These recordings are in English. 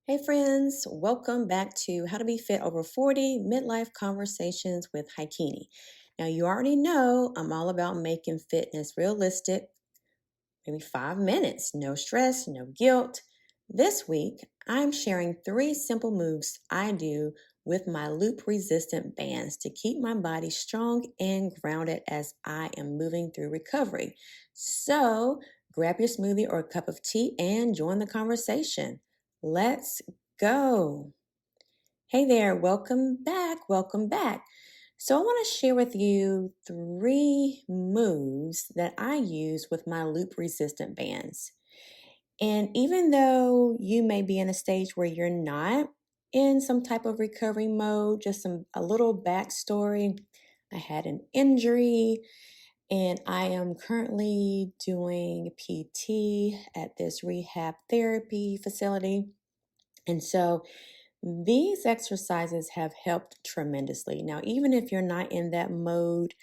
Hey friends, welcome back to How to Be Fit Over 40 Midlife Conversations with Hicunni. Now, you already know I'm all about making fitness realistic, maybe 5 minutes, no stress, no guilt. This week, I'm sharing 3 simple moves I do with my loop resistant bands to keep my body strong and grounded as I am moving through recovery. So, grab your smoothie or a cup of tea and join the conversation. Let's go. Hey there, welcome back. Welcome back. So, I want to share with you 3 moves that I use with my loop resistant bands. And even though you may be in a stage where you're not in some type of recovery mode, just a little backstory. I had an injury and I am currently doing PT at this rehab therapy facility. And so these exercises have helped tremendously. Now, even if you're not in that mode,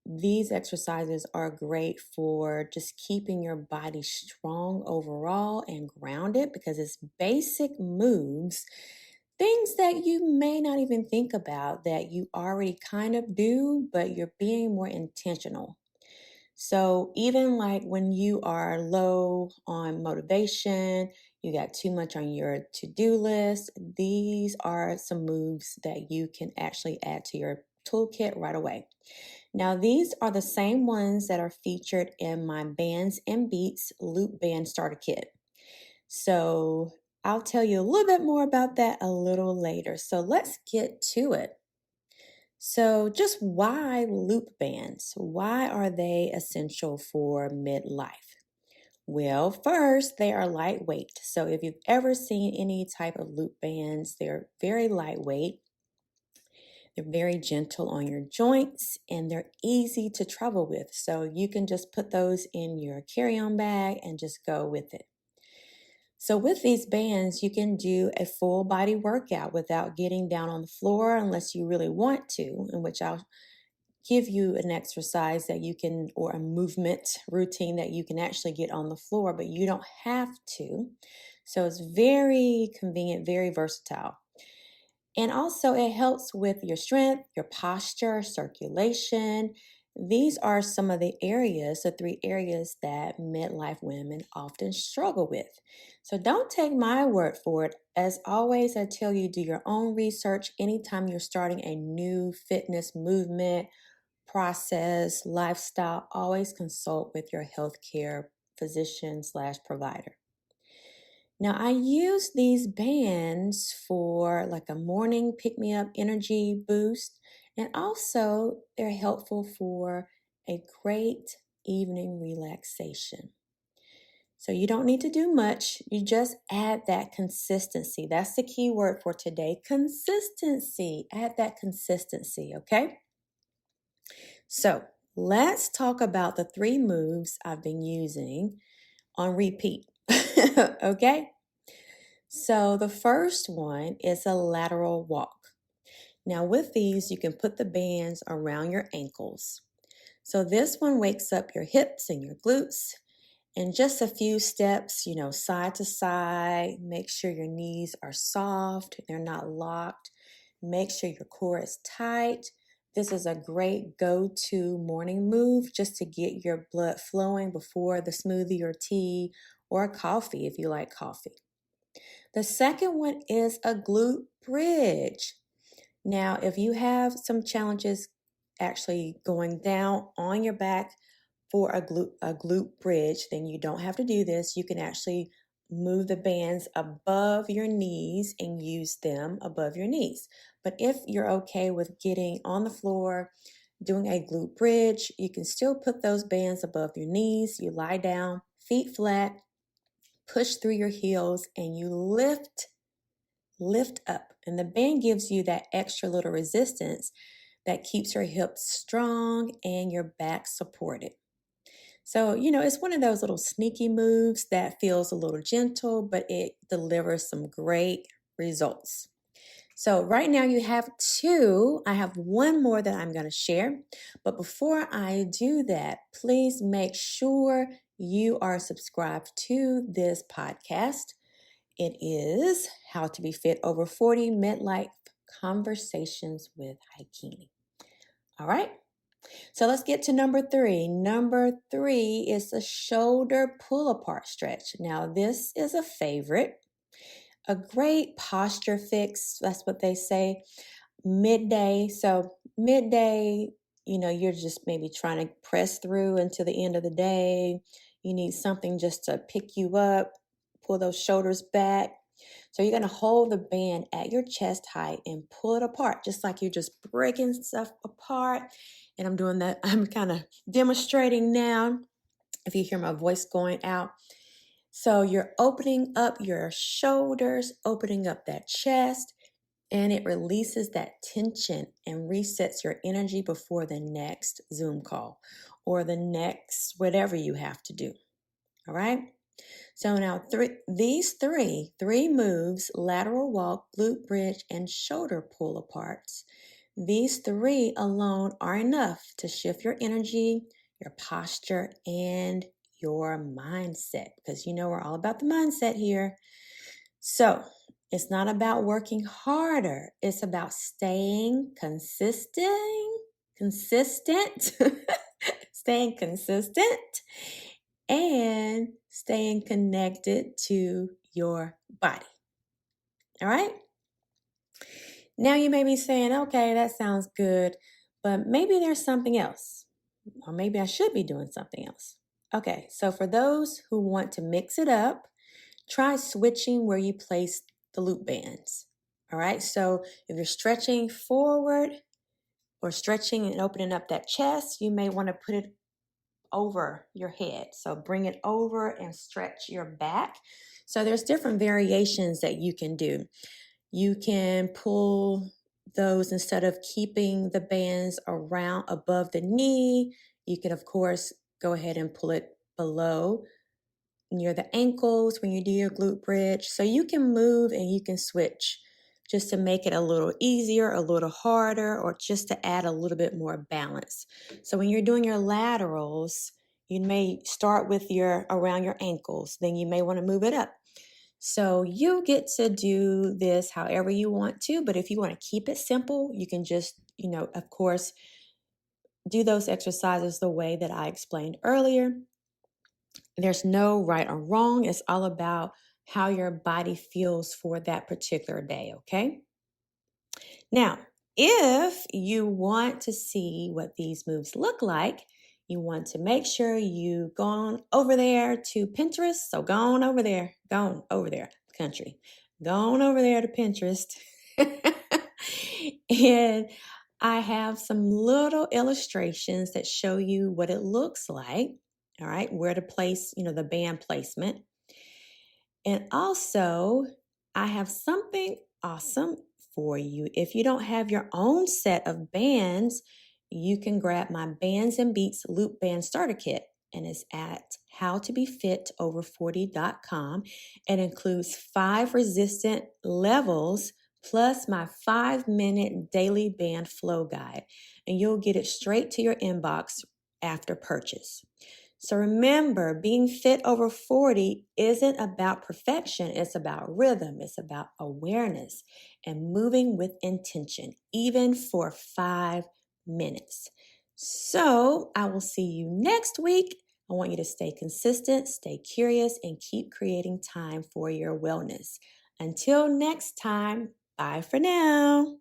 these exercises are great for just keeping your body strong overall and grounded because it's basic moves, things that you may not even think about that you already kind of do, but you're being more intentional. So even like when you are low on motivation, you got too much on your to-do list, these are some moves that you can actually add to your toolkit right away. Now, these are the same ones that are featured in my Bands and Beats Loop Band Starter Kit. So I'll tell you a little bit more about that a little later. So let's get to it. So, just why loop bands? Why are they essential for midlife? Well, first, they are lightweight. So, if you've ever seen any type of loop bands, they're very lightweight. They're very gentle on your joints and they're easy to travel with. So, you can just put those in your carry on bag and just go with it. So with these bands, you can do a full body workout without getting down on the floor unless you really want to, in which I'll give you an exercise that you can, or a movement routine that you can actually get on the floor, but you don't have to. So it's very convenient, very versatile. And also it helps with your strength, your posture, circulation. These are some of the 3 areas that midlife women often struggle with. So don't take my word for it. As always, I tell you, do your own research anytime you're starting a new fitness movement, process, lifestyle. Always consult with your healthcare physician/provider. Now, I use these bands for like a morning pick me up energy boost, and also they're helpful for a great evening relaxation. So, you don't need to do much, you just add that consistency. That's the key word for today, consistency. Add that consistency, okay? So, let's talk about the 3 moves I've been using on repeat, okay? So the first one is a lateral walk. Now with these, you can put the bands around your ankles. So this one wakes up your hips and your glutes. And just a few steps, side to side. Make sure your knees are soft, they're not locked. Make sure your core is tight. This is a great go-to morning move just to get your blood flowing before the smoothie or tea or coffee if you like coffee. The second one is a glute bridge. Now, if you have some challenges actually going down on your back for a glute bridge, then you don't have to do this. You can actually move the bands above your knees and use them above your knees. But if you're okay with getting on the floor, doing a glute bridge, you can still put those bands above your knees. You lie down, feet flat, push through your heels, and you lift up. And the band gives you that extra little resistance that keeps your hips strong and your back supported. So, it's one of those little sneaky moves that feels a little gentle, but it delivers some great results. So right now you have 2. I have one more that I'm going to share. But before I do that, please make sure you are subscribed to this podcast. It is How to Be Fit Over 40 Midlife Conversations with Hicunni. All right, so let's get to number 3. Number 3 is the shoulder pull apart stretch. Now, this is a favorite, a great posture fix. That's what they say. Midday. So, midday, you're just maybe trying to press through until the end of the day. You need something just to pick you up, pull those shoulders back. So you're going to hold the band at your chest height and pull it apart, just like you're just breaking stuff apart. And I'm doing that. I'm kind of demonstrating now, if you hear my voice going out. So you're opening up your shoulders, opening up that chest, and it releases that tension and resets your energy before the next Zoom call or the next whatever you have to do. All right? So now these three moves, lateral walk, glute bridge, and shoulder pull aparts, these 3 alone are enough to shift your energy, your posture, and your mindset, because we're all about the mindset here. So it's not about working harder. It's about staying consistent, staying consistent, and staying connected to your body. All right? Now you may be saying, okay, that sounds good, but maybe there's something else, or maybe I should be doing something else. Okay, so for those who want to mix it up, try switching where you place the loop bands. All right, so if you're stretching forward or stretching and opening up that chest, you may want to put it over your head. So bring it over and stretch your back. So there's different variations that you can do. You can pull those instead of keeping the bands around above the knee. You can, of course, go ahead and pull it below near the ankles when you do your glute bridge. So you can move and you can switch just to make it a little easier, a little harder, or just to add a little bit more balance. So when you're doing your laterals, you may start with around your ankles, then you may want to move it up. So you get to do this however you want to, but if you want to keep it simple, you can just, of course, do those exercises the way that I explained earlier. There's no right or wrong. It's all about how your body feels for that particular day, okay? Now, if you want to see what these moves look like, you want to make sure you go on over there to Pinterest. So go on over there, country. Go on over there to Pinterest. And I have some little illustrations that show you what it looks like. All right, where to place, the band placement. And also, I have something awesome for you. If you don't have your own set of bands, you can grab my Bands and Beats Loop Band Starter Kit. And it's at howtobefitover40.com. It includes 5 resistant levels plus my 5-minute daily band flow guide. And you'll get it straight to your inbox after purchase. So remember, being fit over 40 isn't about perfection. It's about rhythm. It's about awareness and moving with intention, even for 5 minutes. So I will see you next week. I want you to stay consistent, stay curious, and keep creating time for your wellness. Until next time, bye for now.